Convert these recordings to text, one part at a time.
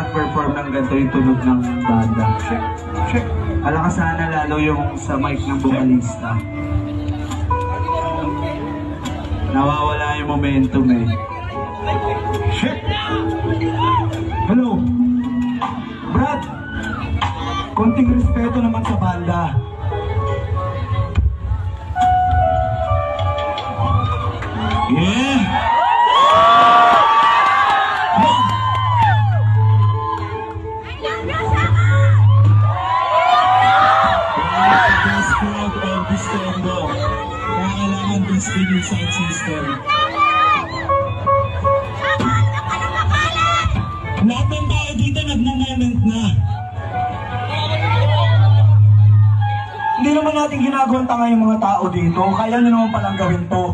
mag-perform ng ganito yung tunog ng banda. Check. Alakas sana lalo yung sa mic ng vocalista. Nawawala yung momentum eh. Shit! Hello! Brad! Konting respeto naman sa banda. Yeah! Best crowd of Distembo. Kaya kailangan din sound system. Lahat ng tao dito nagmo-moment na. Hindi naman natin ginagawang tanga yung mga tao dito. Kaya nyo naman palang gawin to.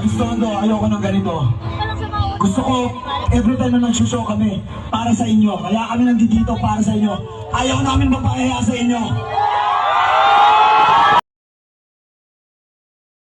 Gusto ayoko ng ganito. Gusto ko, every time na nag-show kami, para sa inyo. Kaya kami nandito para sa inyo. Ayaw namin mapahiya sa inyo.